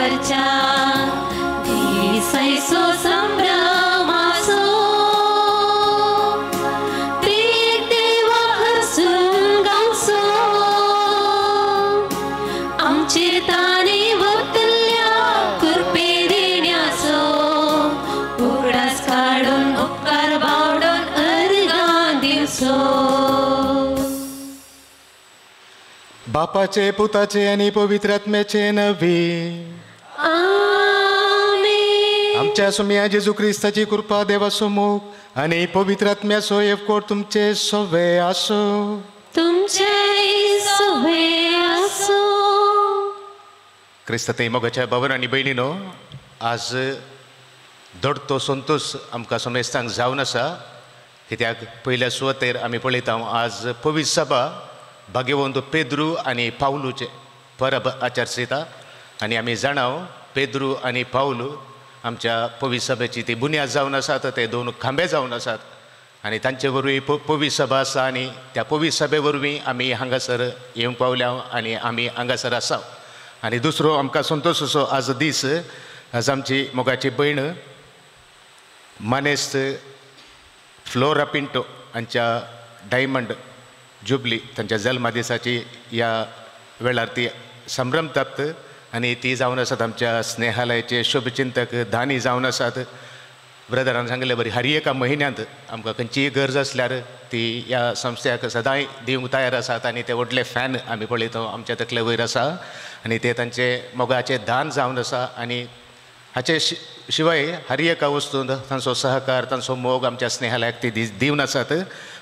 वरच्या दिसैसो संभ्रम असो ते देवा हसून गावसो आमचेर ताने वतल्या कृपे देण्यासो उगडास काढून उपकार बावडून अर्गां दिवसो बापाचे पुताचे आणि पवित्र आत्म्याचे नवी आमच्या सुमिया जेजू ख्रिस्ताची कृपा देवासो मोग आणि पवित्र आत्म्याचो एकवट तुमचे सोवे आसो तुमचे सोवे आसो. क्रिस्त ते मोगाच्या भावन आनी भयणीनो, आज दडतो संतोष आमकां समेस्तांक जावन आसा. कित्याक पयल्या सुवातेर आमी पळयता आज पवित्र सभा भाग्यवंत पेद्रू आनी पावलूचे परब आचारसंहिता आनी आमी जाणाव पेद्रू आनी पावलू आमच्या पवित्र सभेची ती बुन्याद जावन आसात, ते दोन खांबे जावन आसात आनी तांचे वरवीं पवित्र सभा आसा आनी त्या पवित्र सभे वरवीं आमी हांगासर येवंक पावल्या आनी आमी हांगासर आसा. आनी दुसरो आमकां संतोश असो आज दीस, आज आमची मोगाची भयण मानेस्त फ्लोरा पिंटो हांच्या डायमंड जुबली तांच्या जल्मा दिसाची ह्या वेळार ती संभ्रमतात आनी ती जावन आसात आमच्या स्नेहालयाचे शुभचिंतक धानी जावन आसात. ब्रदरान सांगले बरी हर एका म्हयन्यांत आमकां खंयचीय गरज आसल्यार ती ह्या संस्थेक सदांय दिवंक तयार आसात आनी ते व्हडले फॅन आमी पळयता आमच्या तकले वयर आसा आनी ते तांचे मोगाचे दान जावन आसा. आनी हाचे शिवाय हर एका वस्तून तांचो सहकार तांचो मोग आमच्या स्नेहालयाक ती दिवन आसात.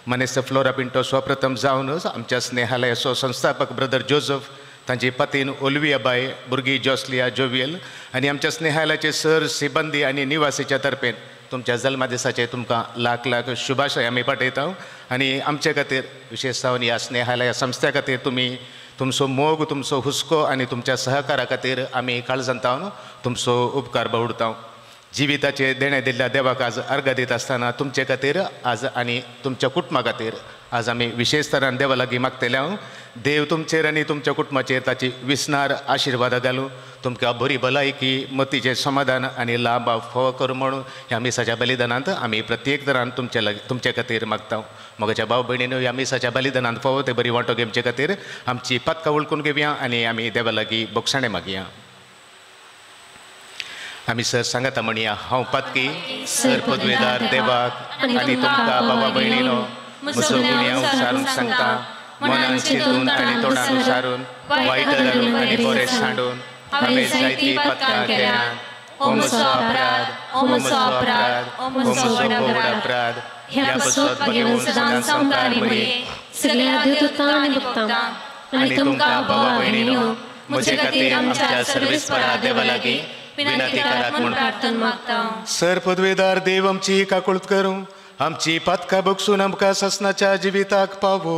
मनेस्त फ्लोरा पिंटो स्वप्रथम जावन आमच्या स्नेहालयाचो संस्थापक ब्रदर जोझफ, तांची पत्नी ओल्वियाबाई, भुरगीं जोस्लिया जोवियल आनी आमच्या स्नेहालयाचे सर सिबंदी आनी निवासीच्या तर्फेन तुमच्या जल्मा दिसाचे तुमकां लाख लाख शुभाशय आमी पाठयता. आनी आमचे खातीर विशेशतावन ह्या स्नेहालया संस्थे खातीर तुमी तुमचो मोग, तुमचो हुस्को आनी तुमच्या सहकारा खातीर आमी काळजांतावन तुमचो उपकार बावडटा. जिविताचे देणे दिल्ल्या देवाक आज अर्घ दित आसतना तुमचे खातीर आज आनी तुमच्या कुटुंबा खातीर आज आमी विशेश तरान देवा लागीं मागतले. देव तुमचेर आनी तुमच्या कुटुंबाचेर ताची विस्नार आशिर्वाद घालूं, तुमकां बरी भलायकी, मतीचें समाधान आनी लाभ फोव करूं म्हणून ह्या मिसाच्या बलिदानांत आमी प्रत्येक तरान तुमचे खातीर मागता. मोगाच्या भाव भयणीनो, ह्या मिसाच्या बलिदानांत फोव ते बरी वांटो घेवचे खातीर आमची पदकां वळखून घेवया आनी आमी देवा लागीं बोगसाणें मागया. आमी सर सांगता म्हणया, हांव पदकी सर पदवेदार देवाक आनी तुमकां भावा भयणीनो म्हजो गुन्यांव सारून सांगता, मनान चिंतून आनी तोंडान सारून, वायट धरून आनी बरें सांडून हांवें जायतीं पदकां केल्यात. हो म्हजो अपराध, हो म्हजो अपराध, हो म्हजो व्हड अपराध. ह्या पसत घेवन सदां संवकार बरी सगळ्या देवदूतांक आनी भक्तांक आनी तुमकां भावा भयणीनो म्हजे खातीर आमच्या सर्वेस्परा देवा लागीं विनंती करात म्हूण प्रार्थना मागता. सर पदवेदार देव आमची काकुळत करूं, आमची पदकां बगसून आमकां ससनाच्या जिविताक पावो.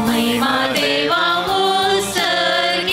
महिमा देवा हो सर्गी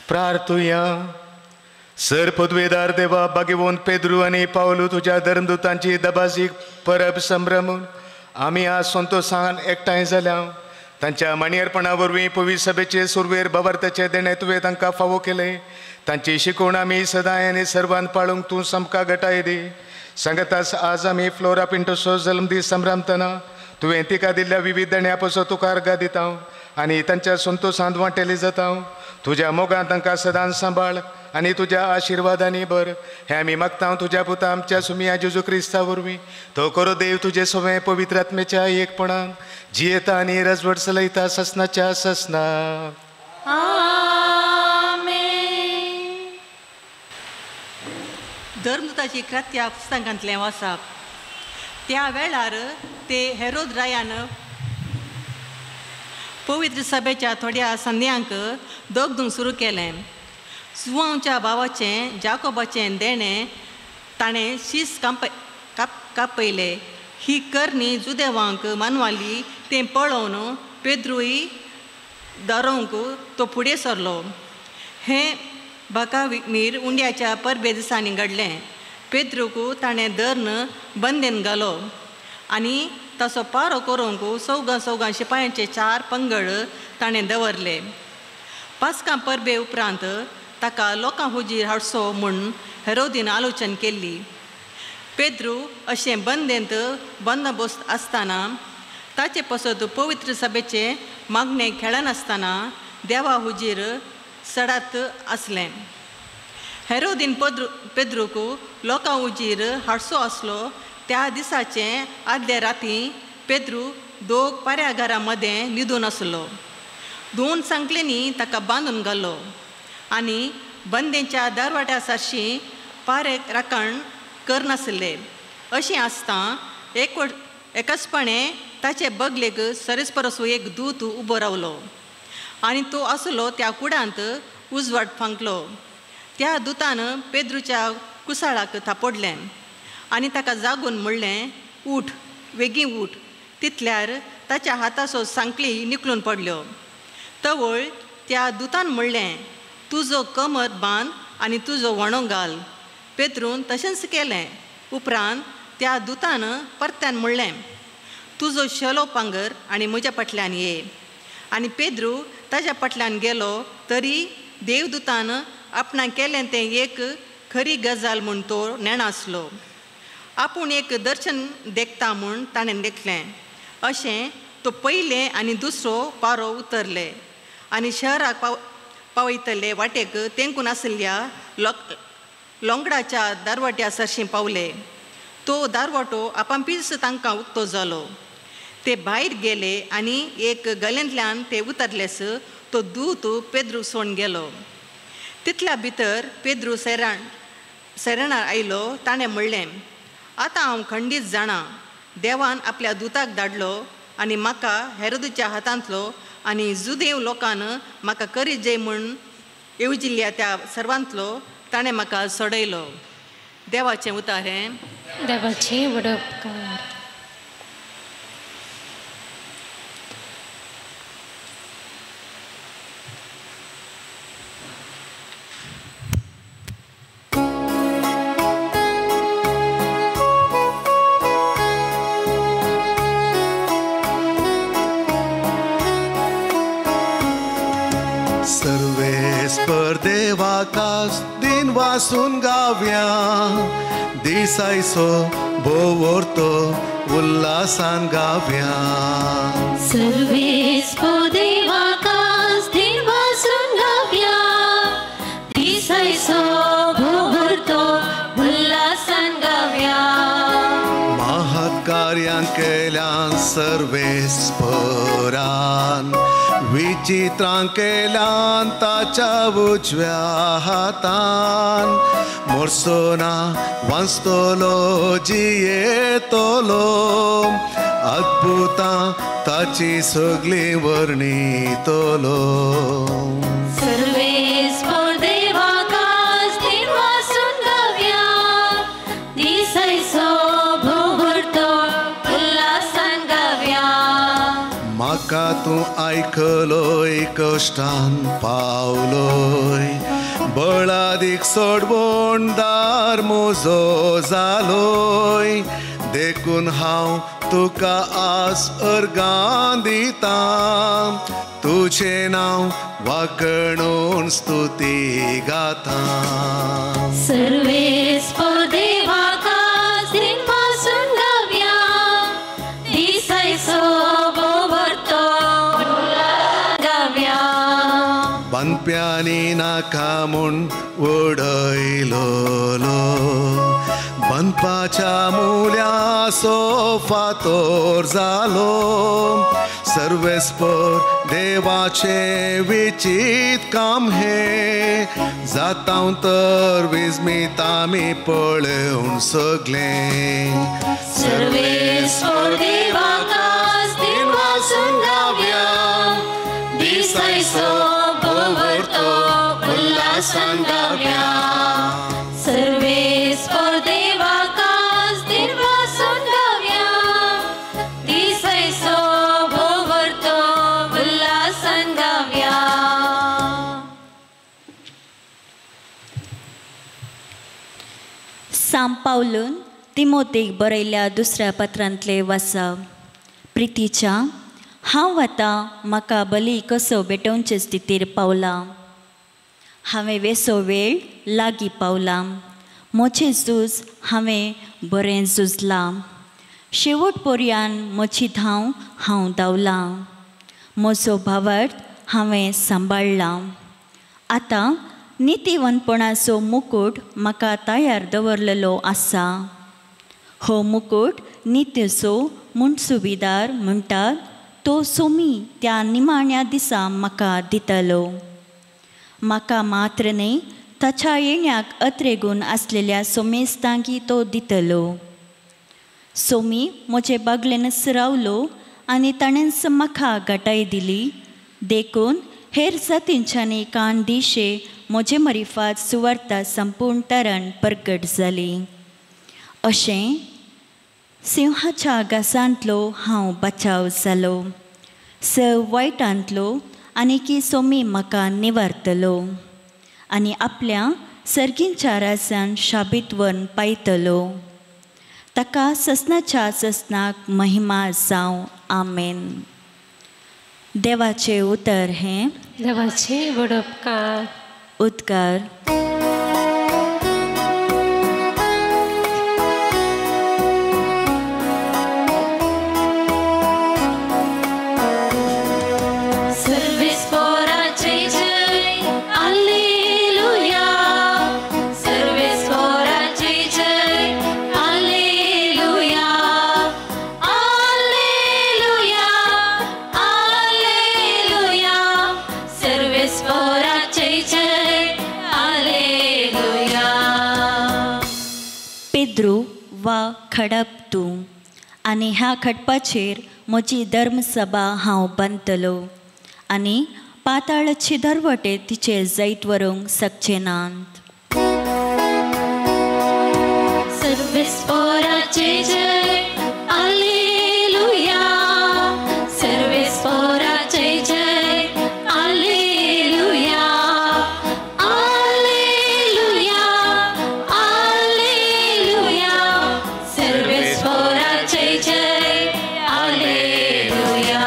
प्रार्थुया. सर पदवेदार देवा, बागेवंत पेद्रू आनी पावलू तुझ्या धर्मदुतांची दबाजी परब संभ्रमून आमी आज संतोषान एकठांय जाल्या. तांच्या माणियेरपणा वरवीं पवित्र सभेचे सुरवेर भवार्थाचे देणे तुवें तांकां फावो केले. तांची शिकवण आमी सदांय आनी सर्वान पाळूंक तूं समका घटाय दी. सांगतास आज आमी फ्लोरा पिंटोचो जल्मदीस संभ्रमतना तुवें तिका दिल्ल्या विविध देण्या पासो तुका अर्गां दिता आनी तांच्या संतोशांत वांटेली जाता. तुज्या मोगान तांकां सदांच सांबाळ आनी तुज्या आशिर्वादांनी भर. हें आमी मागता तुज्या पुता आमच्या सुमिया जेजू क्रिस्ता वरवीं. तो करो देव तुजें सवें पवित्र आत्मेच्या एकपणान जियेता आनी रजवट चलयता ससनाच्या ससना. धर्मदुताची कृत्या पुस्तकांतलें वाचप. त्या वेळार ते हेरोद रायान पवित्र सभेच्या थोड्या संध्यांक दोगदूंक सुरू केलें. जुआंवच्या भावाचें जाकोबाचें देणें ताणें शीस कापयले. ही करणी जुदेवांक मानवाली तें पळोवन पेद्रूय दारोवंक तो फुडें सरलो. हें बाकावीर उंड्याच्या परबे दिसांनी घडलें. पेद्रूक ताणें धर्न बंदेन घालो आनी ताचो पारो करूंक चौगां शिपायांचे 4 पंगड ताणें दवरले. पास्का परबे उपरांत ताका लोकां हुजीर हाडचो म्हूण हेरोदीन आलोचन केल्ली. पेद्रू अशें बंदेंत बंदोबस्त आसतना ताचे पसत पवित्र सभेचे मागणें खेळनासतना देवा हुजीर सडात आसलें. हेरोदीन पेद्रूक लोकां हुजीर हाडचो आसलो त्या दिसाचे आदले राती पेद्रू 2 पाऱ्या घरा मदें न्हिदून आसलो. 2 सांकलेनी ताका बांदून घालो आनी बंदेच्या दारवाट्या सारशी पारेक राखण करनासले. अशें आसता एकचपणे ताचे बगलेक सरेस्परसो एक दूत उबो रावलो आनी तो आसलो त्या कुडांत उजवाड फांकलो. त्या दुतान पेद्रूच्या कुसाळाक थापडलें आनी ताका जागून म्हणलें, उठ, बेगीन उठ. तितल्यार ताच्या हाताचो सांकली निकलून पडल्यो. तवळ त्या दुतान म्हणलें, तुजो कमर बांद आनी तुजो वणो घाल. पेद्रून तशेंच केलें. उपरांत त्या दुतान परत्यान म्हणलें, तुजो शेलो पांगर आनी म्हज्या फाटल्यान ये. आनी पेद्रू ताच्या फाटल्यान गेलो तरी देवदूतान आपणाक केलें तें एक खरी गजाल म्हूण तो नेणासलो. आपूण एक दर्शन देखता म्हूण ताणें देखलें. अशें तो पयलें आनी दुसरो पारो उतरले आनी शहराक पावयतले वाटेक तेंकून आसल्या लोंगडाच्या दारवाट्या सरशीं पावले. तो दारवाटो आपापीस तांकां उक्तो जालो. ते भायर गेले आनी एक गल्यांतल्यान ते उतरलेस तो दूत पेद्रू सोडून गेलो. तितल्या भितर पेद्रू सेराणार आयलो. ताणें म्हणलें, आतां हांव खंडीत जाणां. देवान आपल्या दुताक धाडलो आनी म्हाका हेरोदीच्या हातांतलो आनी जुदेव लोकान म्हाका करीत जे म्हूण येवजिल्ल्या त्या सर्वांतलो ताणें म्हाका सोडयलो. देवाचें उतारें. देवाचे व्हड उपकार. सर्वेस्पर देवाकास दिन वासून गावया. दिसायचो भोवोरतो उल्हासान गावया. सर्वेस्पर देवाकास दिन वासून गावया. दिसायचो भोवोरतो उल्हासान गावया. महत् कार्यां केल्यान सर्वेस्परान विचित्रां केल्यान ताच्या उजव्या हातान. मोर्सोना वाचतलो जियेतलो. अद्भुतां ताची सगळी वर्णितलो. सर्वेस्पर देवाकास दिन वासून गावया. दिसायचो भोवोरतो उल्हासान गावया. म्हाका तूं आयकलोय कश्टान पावलोय. बळादीक सोडवून दार म्हजो जालोय देखून हांव तुका आस अर्गां दिता तुझे नांव वाकणून स्तुती गाता सर्वेस्पर देवाकाच दिनपासून गावया दिसायचो भोवरतो गावया बांदप्यांनी नाका म्हूण उडयलो बांदपाच्या मुल्याचो फातोर जालो सर्वेस्पर देवाचे विचित काम हे जाता तर विस्मीत आमी पळोवन सगळे सर्वेस्पर देवाकाच दिनपासून गावया दिसायचो भोवरतो उल्हासान गावया सर्वेस्पर देवाकाच दिनपासून गावया दिसायचो भोवरतो उल्हासान गावया सांब पावलून तिमोथेक बरयल्या दुसऱ्या पत्रांतले वाचप प्रितीच्या हांव आतां म्हाका बली कसो भेटोवचे स्थितीर पावलां हांवें वेसो वेळ लागीं पावलां म्हजें झूज हांवें बरें झुजलां शेवट पर्यान म्हजी धांव हांव धांवलां म्हजो भावार्थ हांवें सांबाळ्ळां आतां नितीवंतपणाचो मुकूट म्हाका तयार दवरलेलो आसा हो मुकूट नित्यचो म्हूण सुविदार म्हणटात तो सोमी त्या निमाण्या दिसा म्हाका दितलो म्हाका मात्र न्ही ताच्या येण्याक अत्रेगून आसलेल्या सोमेस्तांकी तो दितलो सोमी म्हजे बागलेनच रावलो आनी ताणेंच म्हाका घटाय दिली देखून हेर जातींच्यांनी कान दिशे म्हजे मरिफात सुवार्ता संपूर्ण तरान प्रकट जाली अशें सिंहाच्या घासांतलो हांव बचाव जालो वायटांतलो आनी की सोमी म्हाका निवारतलो आनी आपल्या सर्गींच्या रासान शाबीत व्हरून पायतलो ताका ससनाच्या ससनाक महिमा जावं आमेन देवाचे उतर हें देवाचे बडपकार उद्गार पेद्रू वा खडप तूं आनी ह्या खडपाचेर म्हजी धर्मसभा हांव बांदतलो आनी पाताळाची दरवटे तिचेर जैत व्हरूंक शकचे नात सर्वेस्पराचे जय हालेलुया सर्वेस्पराचे जय हालेलुया हालेलुया हालेलुया सर्वेस्पराचे जय हालेलुया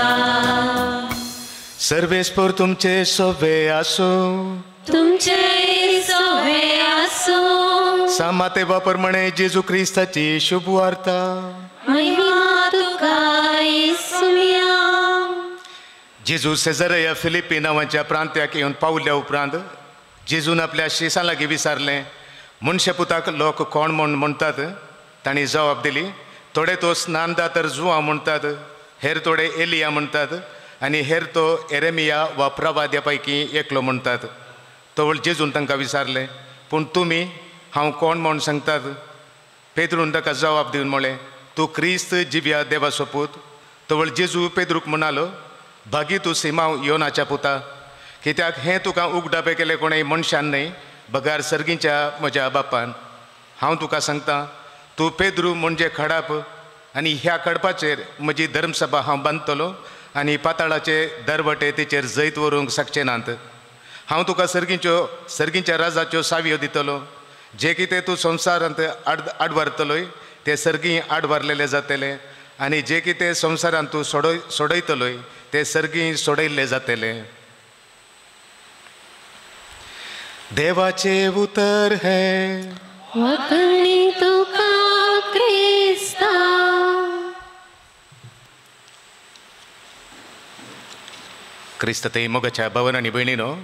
सर्वेस्पर तुमचे सोवे आसो तुमचे सोवे आसो सामाते प्रमाणे जेजू क्रिस्ताची शुभ वार्ता महिमा तुका येसुया जेजू सेझारिया फिलिपी नांवाच्या प्रांत्याक येवन पावल्या उपरांत जेजून आपल्या शिसां लागीं विचारलें मनशे पुताक लोक कोण म्हूण म्हणटात तांणी जबाब दिली थोडे तो स्नानदातर जुवा म्हणटात हेर थोडे एलिया म्हणटात आनी हेर तो एरेमिया वा प्रवाद्या पैकी एकलो म्हणटात तवळ जेजून तांकां विचारलें पूण तुमी हांव कोण म्हूण सांगतात पेद्रून ताका जबाब दिवन म्हळें तूं क्रिस्त जिव्या देवाचो पूत तवळ जेजू पेद्रूक म्हणालो भागी तूं सिमांव योनाच्या पुता कित्याक हें तुका उगडापे केलें कोणेय मनशान न्हय बगार सर्गीच्या म्हज्या बापान हांव तुका सांगतां तूं पेद्रू म्हणजे खडाप आनी ह्या खडपाचेर म्हजी धर्मसभा हांव बांदतलो आनी पाताळाचे दरवटे तिचेर जैत व्हरूंक शकचे नात हांव तुका सर्गींच्या राजाच्यो सावयो दितलो. जे कितें तूं संवसारांत आडवरतलोय ते सर्गी आडवरलेले जातले, आनी जे कितें संवसारांत तूं सोडयतलोय ते सर्गी सोडयल्ले जातले. देवाचे उतर है वखणी तुका क्रिस्ता. क्रिस्त ते मोगाच्या भवन आनी भयणीनो,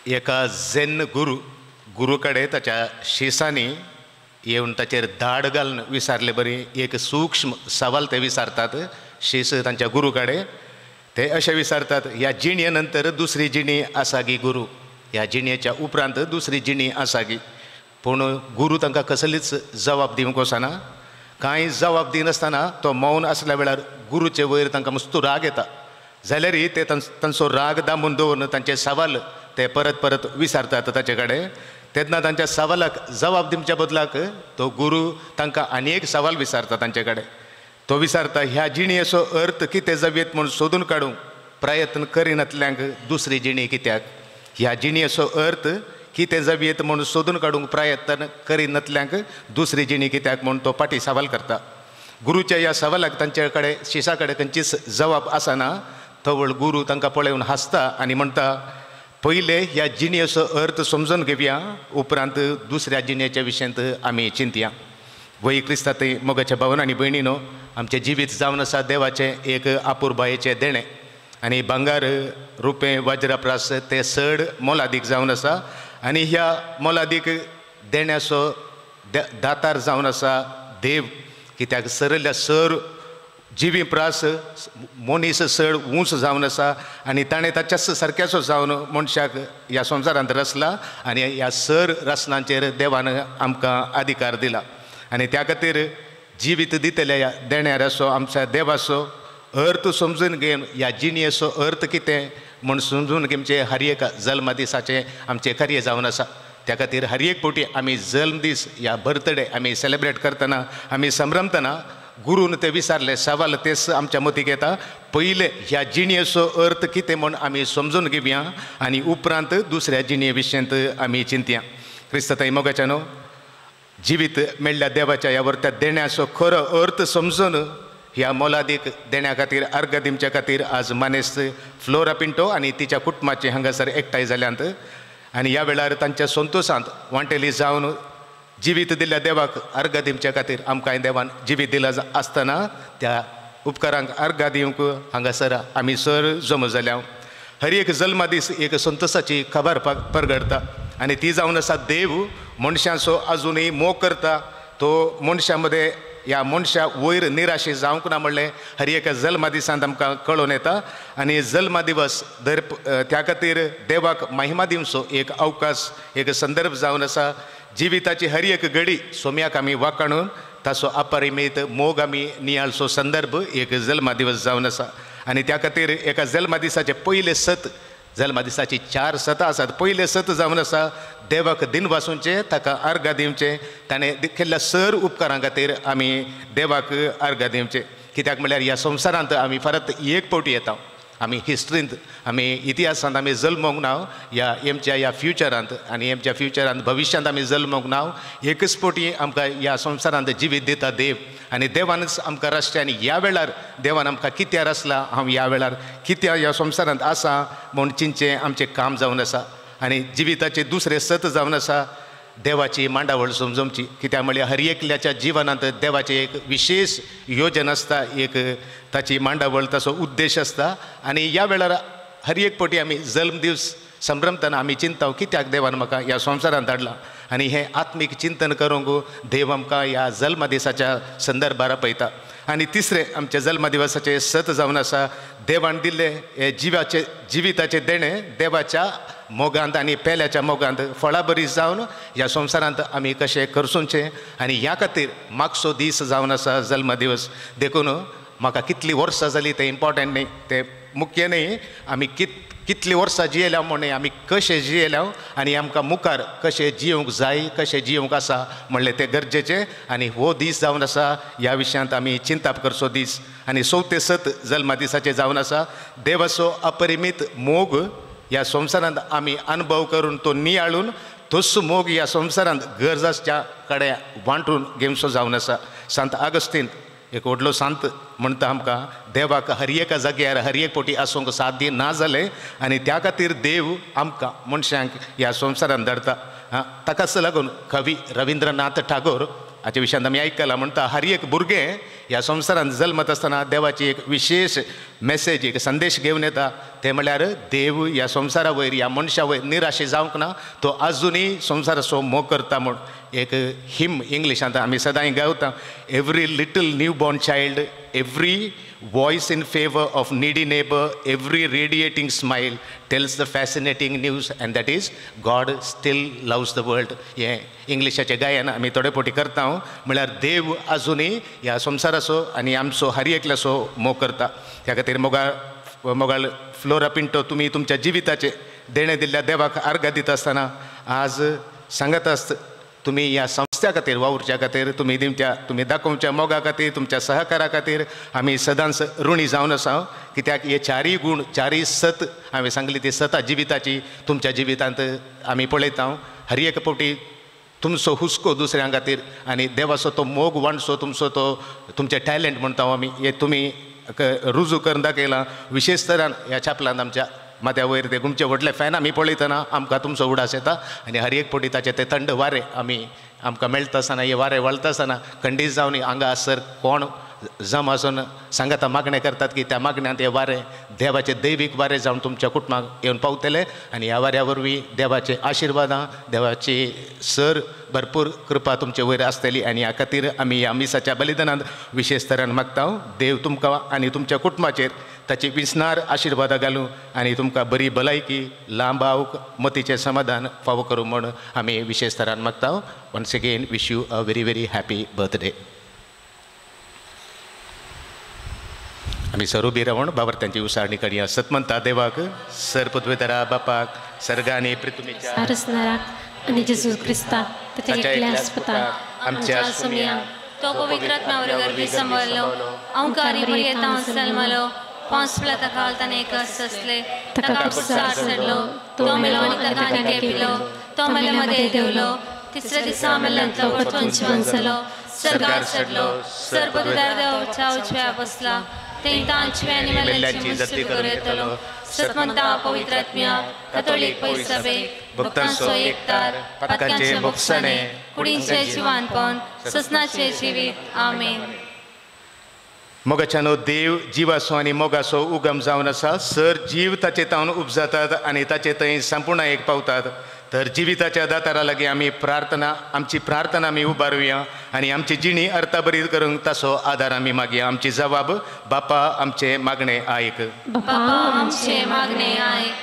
एका झेन गुरू कडेन ताच्या शिसांनी येवन ताचेर धाड घालून विचारले बरी एक सूक्ष्म सवाल ते विचारतात. शिस तांच्या गुरू कडेन ते अशें विचारतात, ह्या जिणे नंतर दुसरी जिणी आसा गी गुरू? ह्या जिणेच्या उपरांत दुसरी जिणी आसा गी? पूण गुरू तांकां कसलीच जबाब दिवंक वचना. कांय जबाब दिनासतना तो मौन आसल्या वेळार गुरूचे वयर तांकां मस्त राग येता. जाल्यारय ते तांचो राग दामून दवरून तांचे सवाल ते परत परत विचारतात ताचे कडेन. तेन्ना तांच्या सवालाक जबाब दिवच्या बदलाक तो गुरू तांकां आनी एक सवाल विचारता तांचे कडेन. तो विचारता, ह्या जिणेचो अर्थ कितें जावेत म्हूण सोदून काडूंक प्रयत्न करिनातल्यांक दुसरी जिणी कित्याक? ह्या जिणेचो अर्थ कितें जावेत म्हूण सोदून काडूंक प्रयत्न करिनातल्यांक दुसरी जिणी कित्याक म्हूण तो फाटीं सवाल करता. गुरूच्या ह्या सवालाक तांचे कडेन शिसा कडेन खंयचीच जबाब आसना. तवळ गुरू तांकां पळोवन हांसता आनी म्हणटा, पयले ह्या जिणेचो अर्थ समजून घेवया, उपरांत दुसऱ्या जिणेच्या विशयांत आमी चिंतया. वय क्रिस्तांत मोगाच्या भावन आनी भयणीनो, आमचें जिवीत जावन आसा देवाचें एक आपुरबायेचें देणें. आनी भांगार, रुपें, वज्रप्रास ते चड मोलादीक जावन आसा. आनी ह्या मोलादीक देण्याचो दातार जावन आसा देव. कित्याक सरल्या सर जिवी प्रास मनीस चड उंच जावन आसा आनी ताणें ताच्याच सारक्याचो जावन मनशाक ह्या संवसारांत रचला. आनी ह्या सर रचनांचेर देवान आमकां अधिकार दिला. आनी त्या खातीर जिवीत दितल्या ह्या देण्याराचो आमच्या देवाचो अर्थ समजून घेवन ह्या जिणेचो अर्थ कितें म्हूण समजून घेवचे हर एक जल्म दिसाचें आमचें कार्य जावन आसा. त्या खातीर हर एक फावटी आमी जल्म दीस ह्या बर्थडे आमी सेलेब्रेट करतना आमी संभ्रमतना गुरून ते विचारले सवाल तेच आमच्या मतीक येता. पयले ह्या जिणेचो अर्थ कितें म्हूण आमी समजून घेवया आनी उपरांत दुसऱ्या जिणे विशयांत आमी चिंतया. क्रिस्तांत मोगाच्यानो, जिवीत मेळ्ळ्या देवाच्या ह्या वर्त्या देण्याचो खरो अर्थ समजून ह्या मोलादीक देण्या खातीर अर्घ दिवच्या खातीर आज मानेस्त फ्लोरा पिंटो आनी तिच्या कुटुंबाची हांगासर एकठांय जाल्यांत. आनी ह्या वेळार तांच्या संतोशांत वांटेली जावन जिवीत दिल्ल्या देवाक अर्घ दिवच्या खातीर आमकां देवान जिवीत दिला आसतना त्या उपकारांक अर्घ दिवंक हांगासर आमी सर जमो जाल्या. हर एक जल्मा दीस एक संतोशाची खबर परगडटा आनी ती जावन आसा देव मनशाचो आजुनूय मोग करता. तो मनशा मदें ह्या मनशा वयर निराशे जावंक ना म्हणलें हर एका जल्मा दिसांत आमकां कळून येता. आनी जल्मा दिवस दर त्या खातीर देवाक महिमा दिवचो एक अवकाश, एक संदर्भ जावन आसा. जिविताची हर एक घडी सोम्याक आमी वाखाणून ताचो अपरिमीत मोग आमी नियाळचो संदर्भ एक जल्मा दिवस जावन आसा. आनी त्या खातीर एका जल्मा दिसाचे पयले सत, जल्मा दिसाची 4 सतां आसात, पयले सत जावन आसा देवाक दिन वासूंचे, ताका अर्घ दिवचें. ताणें केल्ल्या सर उपकारां खातीर आमी देवाक अर्घ दिवचें. कित्याक म्हळ्यार ह्या संवसारांत आमी परत एक फावटी येता. आमी हिस्ट्रींत, आमी इतिहासांत आमी जल्मोंक ना ह्या फ्युचरांत, आनी हेमच्या फ्युचरांत भविश्यांत आमी जल्मोंक ना. एकच फावटी आमकां ह्या संवसारांत जिवीत दिता देव. आनी देवानच आमकां रचचें. आनी ह्या वेळार देवान आमकां कित्या रचला, हांव ह्या वेळार कित्या ह्या संवसारांत आसा म्हूण चिंतचें आमचें काम जावन आसा. आनी जिविताचे दुसरे सत जावन आसा देवाची मांडावळ समजूंची. कित्याक म्हळ्यार हर एकल्याच्या जिवनांत देवाचें एक विशेष योजन आसता, एक ताची मांडावळ, ताचो उद्देश आसता. आनी ह्या वेळार हर एक फावटी आमी जल्म दीस संभ्रमतना आमी चिंतता कित्याक देवान म्हाका ह्या संवसारांत धाडला. आनी हें आत्मीक चिंतन करूंक देव आमकां ह्या जल्म दिसाच्या संदर्भार आपयता. आनी तिसरें आमच्या जल्म दिवसाचें सत जावन आसा देवान दिल्ले हे जिविताचे देणें देवाच्या मोगांत आनी पेल्याच्या मोगांत फळां बरी जावन ह्या संवसारांत आमी कशें करसूंचें. आनी ह्या खातीर मागचो दीस जावन आसा जल्म दिवस. देखून म्हाका कितलीं वर्सां जालीं तें इम्पॉर्टंट न्ही, तें मुख्य न्ही. आमी कितलीं वर्सां जियेल्या म्हणून आमी कशें जियेल्या आनी आमकां मुखार कशें जियोंक जाय, कशें जियोंक आसा म्हणलें तें गरजेचें. आनी हो दीस जावन आसा ह्या विशयांत आमी चिंताप करचो दीस. आनी 4 ते 7 जल्मा दिसाचें जावन आसा देवाचो अपरिमीत मोग ह्या संवसारांत आमी अनुभव करून तो नियाळून तोच मोग ह्या संवसारांत गरजाच्या कडेन वांटून घेवचो जावन आसा. संत आगस्तीन एक व्हडलो संत म्हणटा आमकां देवाक हर एका जाग्यार हर एक पोटी आसूंक साध्य ना जालें आनी त्या खातीर देव आमकां मनशांक ह्या संवसारांत धाडटा. ताकाच लागून कवी रविंद्रनाथ टागोर हाच्या विशयांत आमी आयकलां म्हणटा हर एक भुरगें ह्या संवसारांत जल्मत आसतना देवाची एक विशेष मेसेज एक संदेश घेवन येता. ते म्हळ्यार देव ह्या संवसारा वयर ह्या मनशा वयर निराशे जावंक ना, तो आजुनूय संवसाराचो मोग करता म्हूण एक हिम इंग्लिशांत आमी सदांय गावता. Every little new born child, every voice in favor of needy neighbor, every radiating smile tells the fascinating news, and that is God still loves the world. हे इंग्लिशाचें गायन आमी थोडे पोटी करता म्हळ्यार देव आजुनूय ह्या संवसाराचो आनी आमचो हर एकल्याचो मोग करता. त्या खातीर मोगाळ फ्लोरा पिंटो, तुमी तुमच्या जिविताचे देणे दिल्ल्या देवाक अर्घ दिता आसतना आज सांगत आसत तुमी ह्या संस्था खातीर वावुरच्या खातीर तुमी दाखोवच्या मोगा खातीर तुमच्या सहकारा खातीर आमी सदांच ऋणी जावन आसा. कित्याक हे चारय गूण चारय सत हांवें सांगली ती सता जिविताची तुमच्या जिवितांत आमी पळयता. हर एक फावटी तुमचो हुस्को दुसऱ्यां खातीर आनी देवाचो तो मोग वांटचो तुमचें टॅलंट म्हणटा आमी हे तुमी रुजू करून दाखयलां. विशेश तरान ह्या छापलांत आमच्या माथ्या वयर ते तुमचे व्हडले फॅन आमी पळयतना आमकां तुमचो उडास येता आनी हर एक फावटी ताचे ते थंड वारे आमकां मेळटा आसतना हे वारे वळटा आसतना खंडीत जावन हांगा सर कोण जम आसून सांगाता मागणें करतात की त्या मागण्यांत हे वारे देवाचे दैवीक वारे जावन तुमच्या कुटुंबाक येवन पावतले आनी ह्या वाऱ्या वरवीं देवाचे आशिर्वादां देवाची सर भरपूर कृपा तुमचे वयर आसतली. आनी ह्या खातीर आमी ह्या मिसाच्या बलिदानांत विशेश तरान मागता देव तुमकां आनी तुमच्या कुटुंबाचेर ताची विस्नार आशिर्वादां घालूं आनी तुमकां बरी भलायकी लांब आऊक मतीचें समाधान फावो करूं म्हूण आमी विशेश तरान मागता. Once again wish you a very very happy birthday. आमी सर उबी रावून बाबर त्यांची उसाळणी करूया. सत म्हणटा देवाक सर पृथ्वीतरा बापाक सर्गांनी पृथ्वीच्या सारसनाराक आणि जेजू क्रिस्ताक ताच्या एकल्या आस्पताक आमच्या सुमिया तो पवित्रात्म्यावर गर्भी सांभाळलो अवकारी बरी येता सलमलो पांच प्लता खालताना एक असले ताका सार सडलो तो मेलो आणि ताका आनी केपिलो तो मेले मध्ये देवलो तिसऱ्या दिसा मेल्यांतलो परतून जिवन जालो सर्गार सडलो सर पदवीदार देवाच्या उजव्या बसला ते तांचव्या आनी मेल्यांची जती करून येतलो. सतमंता पवित्रात्म्या कॅथोलिक पैसभे भक्तांचो एकतार पातकांचे मोक्षणे कुडींचे जिवानपण ससनाचे जिवीत आमेन. मोगाच्यानो देव जिवाचो आनी मोगाचो उगम जावन आसा. सर जीव ताचे तावन उपजातात आनी ताचे थंय संपूर्ण एक पावतात. तर जिविताच्या दातारा लागीं आमी आमची प्रार्थना आमी उबारुया आनी आमची जिणी अर्थबरीत करूंक ताचो आदार आमी मागया. आमची जबाब बापा आमचे मागणे आयक. बापा आमचे मागणे आयक.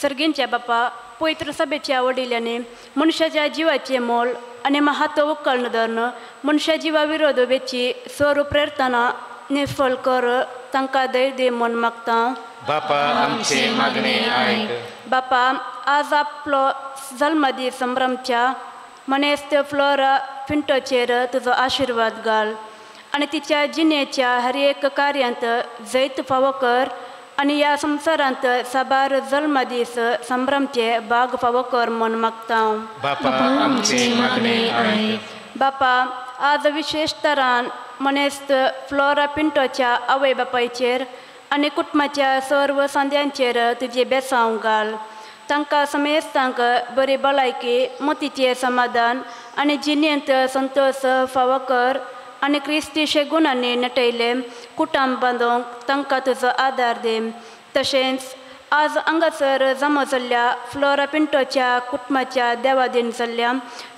सर्गींच्या बापा पवित्र सभेच्या वडिल्याने मनुष्याच्या जीवाचे मोल आनी महत्व कळण धरण मनुष्या जिवा विरोध वेची स्वरूप प्रार्थना निफल कर तांकां दय दे म्हूण मागता. बापा आमचे मागणे आयक. बापा आज आपलो जल्मदी संभ्रमच्या मनेस्त फ्लोरा पिंटोचेर तुजो आशिर्वाद घाल आनी तिच्या जिणेच्या हर एक कार्यांत जैत फावो कर आनी ह्या संवसारांत साबार जल्मदीस संभ्रमचे भाग फावो कर म्हूण मागता. बापा आमचे मागणे आयक. बापा आज विशेश तरान मनेस्त फ्लोरा पिंटोच्या आवय बापायचेर आनी कुटुंबाच्या सर्व सांद्यांचेर तुजे बेसांव घाल. तांकां समेस्तांक बरी भलायकी मतीचें समाधान आनी जिणेंत संतोश फावो कर आनी क्रिस्तीचे गुणांनी नटयले कुटुंब बांदूंक तांकां तुजो आदार दे. तशेंच आज हांगासर जमा जाल्ल्या फ्लोरा पिंटोच्या कुटुंबाच्या देवादीन जाल्ल्या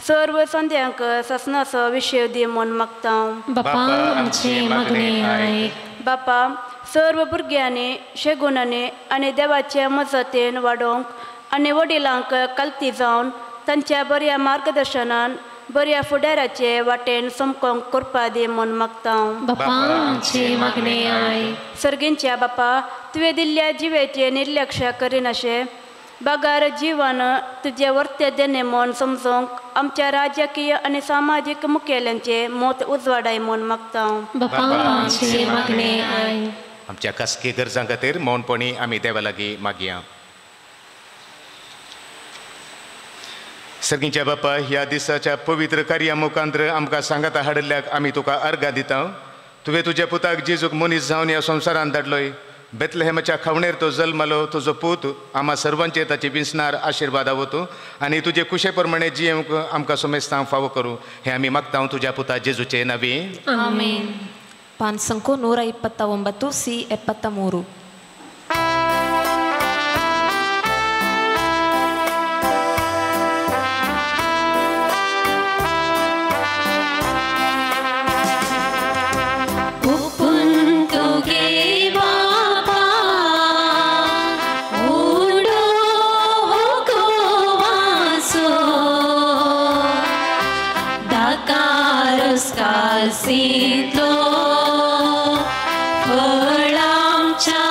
सर्व संद्यांक ससनाचो विशय दी म्हूण मागता. बापा आमचे मागणे आयक. बापा सर्व भुरग्यांनी शेगुणांनी आनी देवाच्या मजतीन वाडोवंक आनी वडिलांक कल्ती जावन तांच्या बऱ्या मार्गदर्शनान बऱ्या फुडाराचे वाटेन समकोंक करपा दी म्हूण मागता. बापा आमचे मागणे आयक. सर्गींच्या बापा तुवें दिल्ल्या जिवेचे निर्लक्ष्य करिनाशे बागार जीवन तुजे वर्त्य देणे म्हूण समजूंक आमच्या राजकीय आनी सामाजीक मुखेल्यांचे मोत उजवाडाय म्हूण मागता. बापा आमचे मागणे आयक. आमच्या खासगी गरजां खातीर मौनपणी आमी देवा लागीं मागया. सर्गींच्या बापा ह्या दिसाच्या पवित्र कार्या मुखांतर आमकां सांगात हाडल्याक आमी तुका अर्घा दिता. तुवें तुज्या पुताक जेजूक मनीस जावन ह्या संवसारांत धाडलोय. बेतलेहेमाच्या खावणेर तो जल्मलो. तुजो पूत आम्हा सर्वांचेर ताची बिंसणार आशिर्वाद आवतू आनी तुजे कुशे प्रमाणे जियेवंक आमकां सोमेस्तांव फावो करूं. हें आमी मागता तुज्या पुता जेजूचे नांवी. ಆಮೆನ್. ಪಾನ್ ಸಂಖ್ಯೆ 129 ಸಿ 73. Sito फळांच्या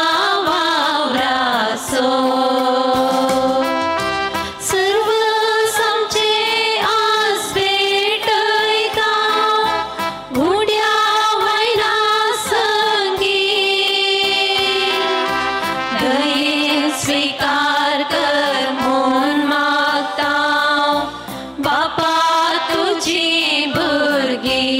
वावराचो सर्व आमचे आस भेटयता उड्या वयना संगी दयेन स्वीकार कर म्हूण मागता बापा तुजी भुरगीं.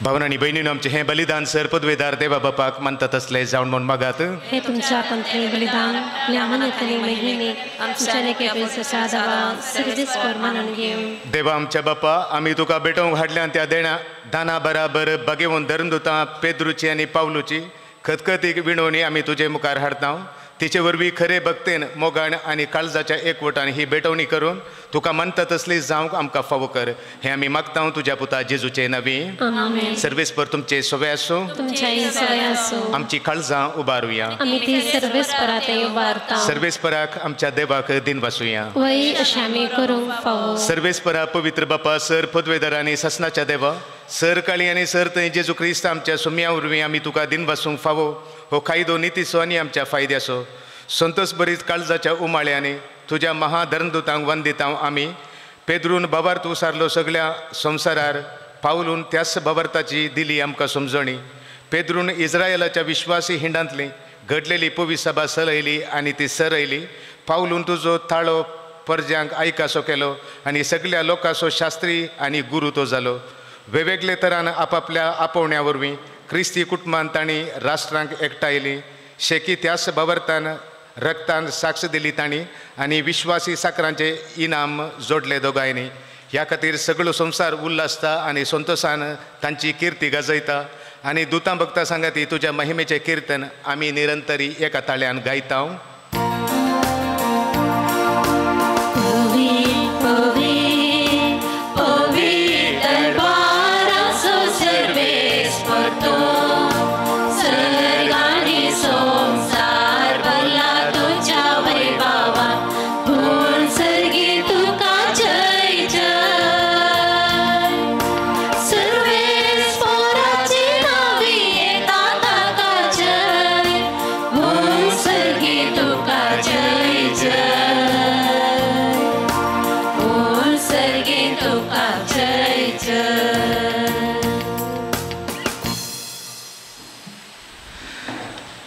भावना आणि बहिणीनं आमचे हे बलिदान सर पदवेदार देवा बापाक मानतात असले जाऊन म्हणून मागात. हे तुमच्या पंथी बलिदान आपल्या मनातली महिने आमच्या नेकेपेक्षा दावा सर्वेस्पर मानून घेऊ. देवा आमच्या बापा आम्ही तुका भेटवंक हाडल्या त्या देण्या दाना बराबर बगेवून धरून दुता पेद्रूची आणि पावलूची खतखतीक विणवणी आम्ही तुझे मुखार हाडता. तिचे वरवीं खरे भक्तेन मोगाण आणि काळजाच्या एकवटान ही भेटवणी करून तुका मानता तसली जावंक आमकां फावो कर. हे आमी मागता तुज्या पुता जेजूचे नांवी. सर्वेस्पर तुमचे सवय आसूं. आमची काळजां उबारुया. सर्वेस्पराक आमच्या देवाक दिन वासुया. सर्वेस्परा पवित्र बापा सर पदवेदारांनी ससनाच्या देवा सर काळी आणि सर थंय जेजू क्रिस्त आमच्या सुम्या उरवीं आमी तुका दिन वासूंक फावो. हो कायदो नितीचो आनी आमच्या फायद्याचो संतोष बरीच काळजाच्या उमाळ्यांनी तुज्या महाधर्मदूतांक वंदिता आमी. पेद्रून बाबार तूं सारलो सगळ्या संवसारार पावलून त्याच बाबार्ताची दिली आमकां समजणी. पेद्रून इस्रायलाच्या विश्वासी हिंडांतली घडलेली पवी सभा चलयली आनी ती सरयली. पावलून तुजो ताळो परज्यांक आयकासो केलो आनी सगळ्या लोकांचो शास्त्री आनी गुरू तो जालो. वेगवेगळे तरान आपापल्या आपोवण्या वरवीं क्रिस्ती कुटुंबांत तांणी राष्ट्रांक एकठायली. शेकी त्याच बाबर्तान रक्तान साक्ष दिली तांणी आनी विश्वासी साकरांचे इनाम जोडले दोगांयनी. ह्या खातीर सगळो संवसार उल्हासता आनी संतोशान तांची किर्ती गाजयता आनी दुतां भक्तां सांगाती तुज्या महिमेचें किर्तन आमी निरंतरी एका ताळ्यान गायता.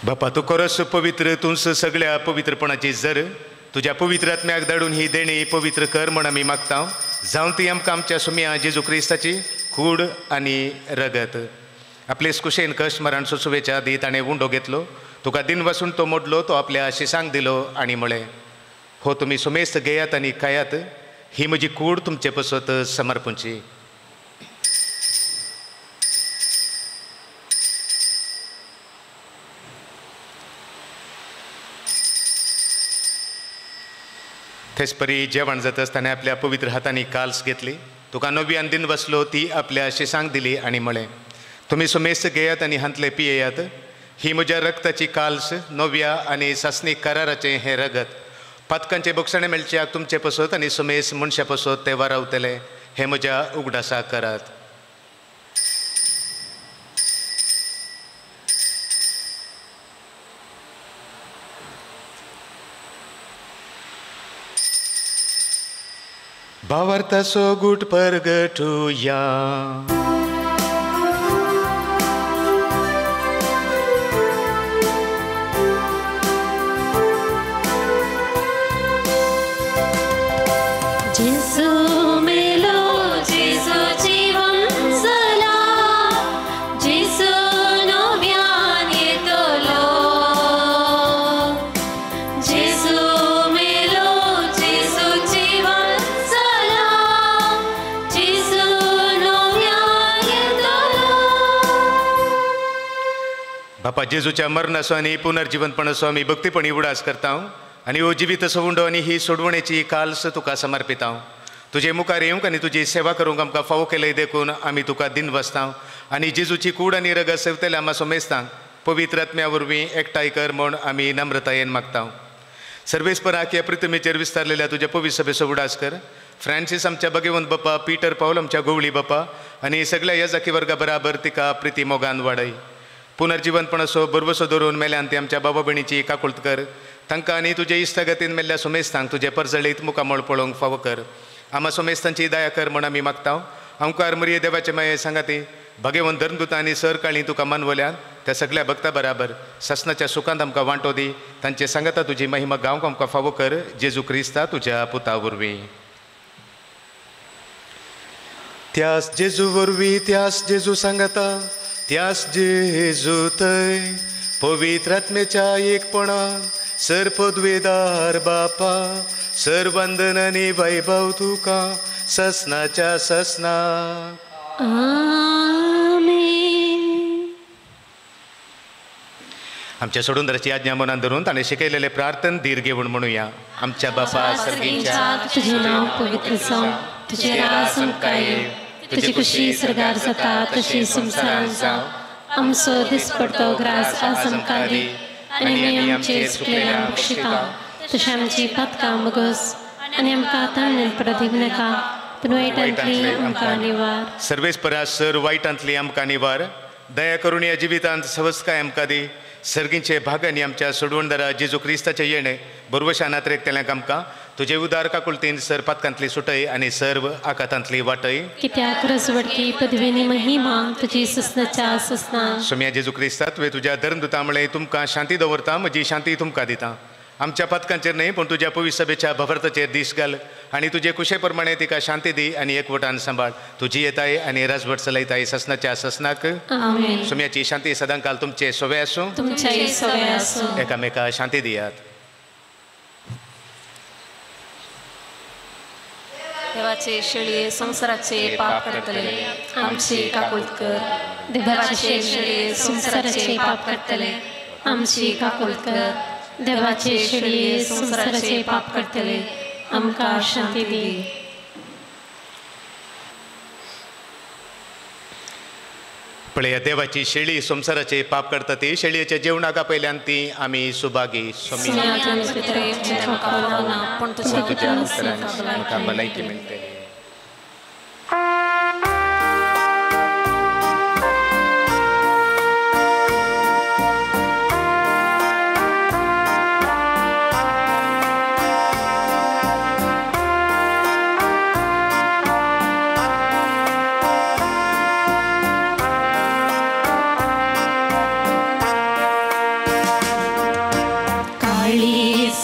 बापा तू खरोच पवित्र तूंच सगळ्या पवित्रपणाची जर तुज्या पवित्र आत्म्याक धाडून ही देणी पवित्र कर म्हण आमी मागता. जावं ती आमकां आमच्या सुम्या जेजू क्रिस्ताची कूड आनी रगत. आपले कुशेन कश्ट मरण सुसुवेच्या दी ताणें उंडो घेतलो. तुका दिन वसून तो मोडलो. तो आपल्या शिसांक दिलो आनी म्हळें हो तुमी सुमेस्त घेयात आनी खायात. ही म्हजी कूड तुमचे पसत समर्पूंची. तेच परी जेवण जाता आसतना आपल्या पवित्र हातांनी काल्स घेतली. तुका नव्यान दिन वसलो ती आपल्या शिसांक दिली आनी म्हळें तुमी सुमेस्त घेयात आनी हांतले पियेयात. ही म्हज्या रक्ताची काल्स नव्या आनी सासनीक कराराचें हें रगत. पातकांचे बोगसणे मेळच्याक तुमचे पसत आनी सुमेस मनशा पसत ते वारावतले. हे म्हज्या उगडासा करात. भावार्थाचो गूट परगटुया. जेजू मेलो, जेजू जीवन जला, जेजू नव्यान येतलो. जेजू मेलो, जेजू जीवन जला, जेजू नव्यान येतलो. बापा जेजूच्या मरणाचो आनी पुनर्जीवनपणाचो आमी भक्तीपणी उडास करता आनी हो जिवीत सोडूंडो आनी ही सोडवणेची काल्स तुका समर्पिता. तुजे मुखार येवंक आनी तुजी सेवा करूंक आमकां फावो केले देखून आमी तुका दिन वसता आनी जेजूची कूड आनी रगत सेवतले आमा सोमेस्तांक पवित्र आत्म्या वरवीं एकठांय कर म्हूण आमी नम्रतायेन मागता. सर्वेस्पराक ह्या पृथ्वीचेर विस्तारलेल्या तुज्या पवित्र सभेचो उडास कर. फ्रांसीस आमच्या भगवंत बापा, पीटर पावल आमच्या गोवळी बापा आनी सगळ्या येजाकी वर्गा बराबर तिका प्रिती मोगान वाडय. पुनर्जीवनपणाचो बरवसो धरून मेल्यान ती आमच्या बाबा भयणीची काकुळट कर. तांकां आनी तुजे इश्टगतीन मेल्ल्या सोमेस्तांक तुजे परजळीत मुखामोळ पळोवंक फावो कर. आमा सोमेस्तांची दया कर म्हूण आमी मागता. ओंकार मरिये देवाचे माये सांगाती भगवंत धर्मदूत आनी सर काळी तुका मानवल्यान त्या सगळ्या भक्तां बराबर ससनाच्या सुखांत आमकां वांटो दी. तांचे सांगता तुजी महिमा गावंक आमकां फावो कर. जेजू क्रिस्ता तुज्या पुता वरवीं. त्यास जेजू वरवीं, त्यास जेजू सांगता, त्यास जेजू थंय पवित्र आत्मेच्या एकपणान सर पदवेदार बापा, सर वंदन आनी वैभव तुका ससनाच्या ससना. आमेन. आमच्या सोडूनदाराची आज्ञा मनान धरून ताणें शिकयलेले प्रार्थन धीर घेवन म्हणुया. आमच्या बापा सर्गीच्या, तुझे नाव पवित्र जावं, तुझे राज आमकां येवं, तुजी खुशी सरगार जाता तशी संवसारांत जावं. आमचो दिसपडटो ग्रास आज आमकां दी आनी आमचेर चुकलेल्यांक बक्षिता, तशें आमची पातकां मगस आनी आमकां ताणेन प्रदीप नाका, पूण वायटांतली आमकां निवार. सर्वेस्परा सर वायटांतली आमकां निवार. दया करून ह्या जिवितांत सवस्काय आमकां दी. सर्गींचे भाग आनी आमच्या सोडवणदारा जेजू क्रिस्ताचे येणे बरवशा नात्रेक तेल्यांक आमकां तुजे उदार काकुळतीन सर पातकांतली सुटय आनी सर्व आकातांतली वाटय. कित्याक रजवडकी पदवेनी महिमा तुजी ससनाच्या ससना. सोम्या जेजू क्रिस्ता तुवें तुज्या धर्मदुता मुळे तुमकां शांती दवरता, म्हजी शांती तुमकां दिता. आमच्या पथकांचेर न्हय पूण तुज्या पवित्र सभेच्या भवर्ताचेर दीस घाल आनी तुजे कुशे प्रमाणे तिका शांती दी आनी एकवटान सांबाळ. तुजी येताय आनी राजवट चलयताय ससनाच्या ससनाक. आमेन. सोम्याची शांती सदांकाल तुमचे सोवे आसूं. तुमच्याय सोवे आसूं. एकामेका शांती दियात. देवाचे शेळये संसाराचे पाप करतले, आमची काकुळट कर. देवाचे शेळये संसाराचे पाप करतले, आमची काकुळट कर. देवाचे शेळये संसाराचे पाप करतले, आमकां शांती दी. पळया देवाची शेळी संसाराचे पाप करता ती शेळयेच्या जेवणाका पयल्यान ती आमी सुभागी. सोम्या पण तुझ्या म्हाका भलायकी मेळटली.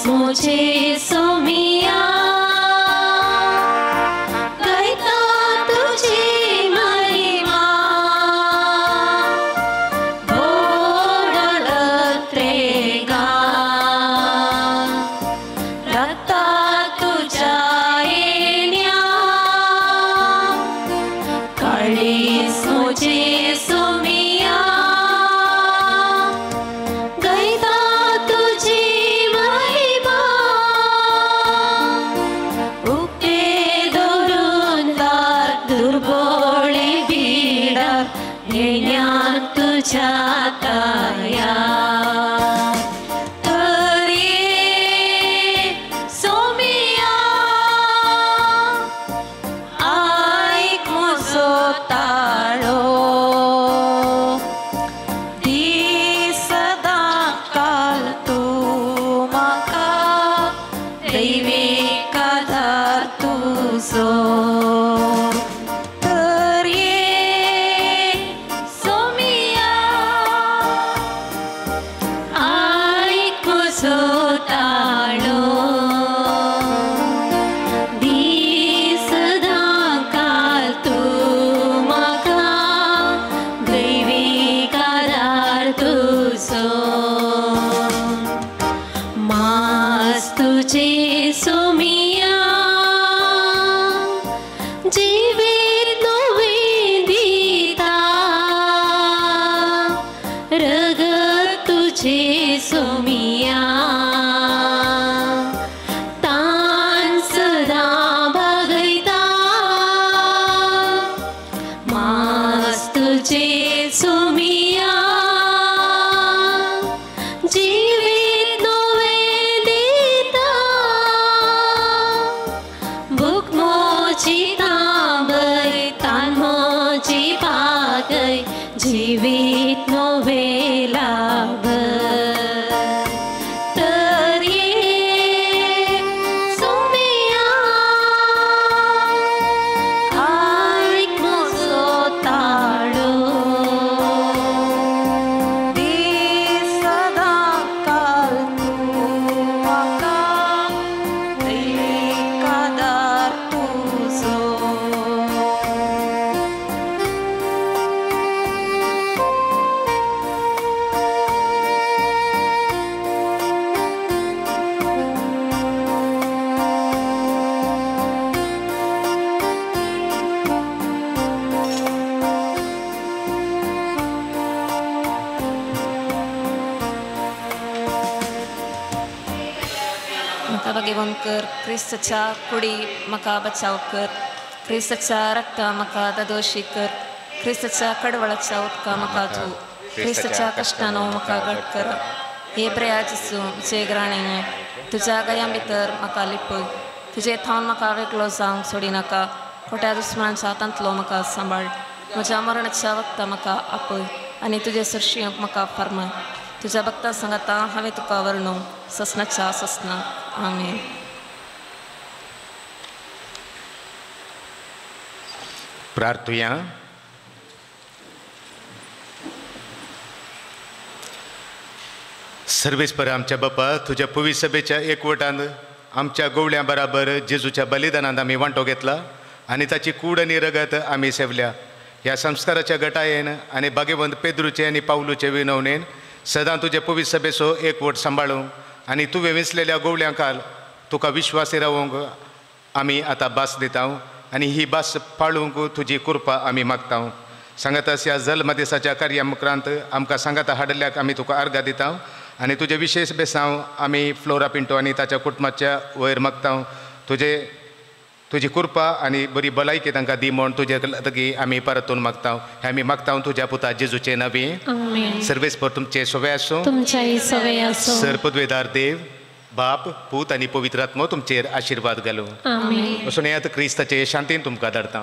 मुझे सोमिया गायता तुझी महिमा, बोलत रे गा रक्ता तुझ्या येण्या. काळीस मुझे सोमिया गायता तुझी जाताया तरी सोमिया आरती जिवीत नवे लाभ तर ये सोम्या ऐक म्हजो ताळो दी सदां काल तूं म्हाका कादार तुजो म्हाका बगेवण कर क्रिस्ताच्या कुडी म्हाका बचाव कर क्रिस्ताच्या रक्ता म्हाका दोशी कर क्रिस्ताच्या कडवळाच्या उदका म्हाका तूं क्रिस्ताच्या कश्टानो म्हाका घट कर हे बऱ्या जिसू जे ग्राणे तुज्या गया भितर म्हाका लिपय तुजे थावन म्हाका वेगळो जावंक सोडी नाका खोट्या दुस्मनांच्या हातांतलो म्हाका सांबाळ म्हज्या मरणाच्या वक्ता म्हाका आपय आनी तुजे सरशियांक म्हाका फर्माय तुज्या भक्ता सांगाता हांवें तुका वर्णू ससनाच्या ससना आमेन. प्रार्थुया. सर्वेस्पर आमच्या बापा तुझ्या पवित्र सभेच्या एकवटान आमच्या गवळ्या बराबर जेजूच्या बलिदानात आम्ही वांटो घेतला आणि ताची कूड आणि रगत आम्ही सेवल्या. ह्या संस्काराच्या गटायेन आणि भाग्यवंत पेद्रूचे आणि पावलूचे विनवणेन सदां तुझे पवित्र सभेचो एकवट सांबाळूंक आणि तुवें विसलेल्या गवळ्यांकाल तुका विश्वासी रावूंक आमी आतां भास दिता आणि ही भास पाळूंक तुजी कृपा आमी मागता. सांगातास ह्या जल्म दिसाच्या कार्या मुखांत आमकां सांगाता हाडल्याक आमी तुका अर्घ दिता आणि तुजे विशेष बेसांव आमी फ्लोरा पिंटो आणि ताच्या कुटुंबाच्या वयर मागता. तुजी कृपा आणि बरी भलायकी तांकां दी म्हण तुजे लागीं आमी परतून मागता. हे आमी मागता तुज्या पुता जेजूचे नवी. सर्वेस्पर तुमचे सवय आसूं. सर्पद्वेदार देव बाप पूत आणि पवित्र आत्मा तुमचेर आशीर्वाद घालूं. वचून येत क्रिस्ताचे शांतीन तुमकां धाडटा.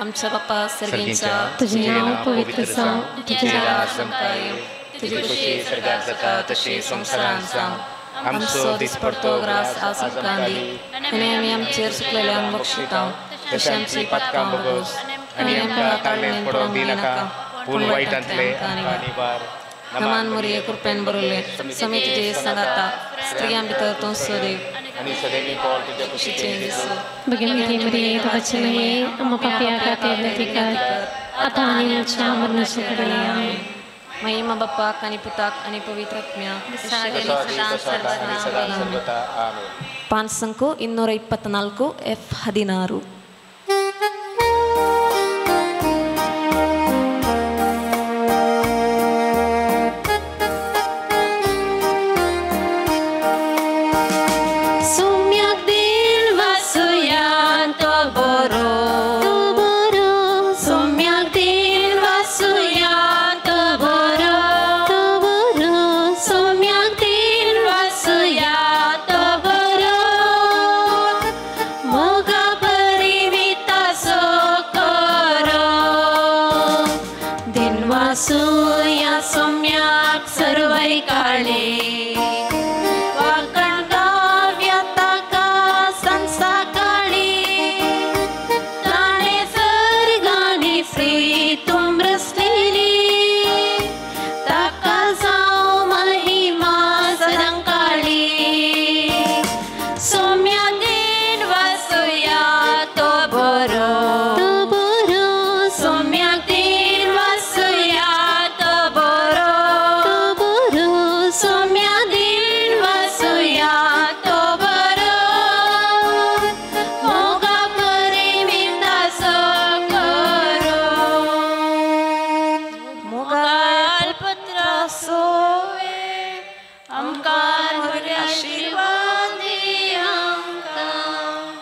आमच्या बापा सर्गींच्या तुझे नाव पवित्र जावं तुझे राज कायम तुझी खुशी स्वर्गात जाता तशी संसारांत जावं आमचो दिसपडतो ग्रास आज कांदी आनी आमी आमचेर सुकलेल्यांक बक्षिता तशी आमची पातकां बगोस आनी आमकां ताळमेन पडोवंक दिनाका पूण वायटांतले आनी वार नमान मोरये कृपेन बरयले समी तुजे सांगाता स्त्रियां भितर तूं सदैव आनी सदैव पोळ तुज्या खुशीचें दिसो भगिनी मरिये वचन हे आम पापिया खातीर विनंती कर आतां आनी आमच्या मरणाच्या घडये आमेन. महिमा बापाक आनी पुताक आनी पवित्र आत्म्याक. पान संको 224 F16. सूया सोम्याक सर्वै काळे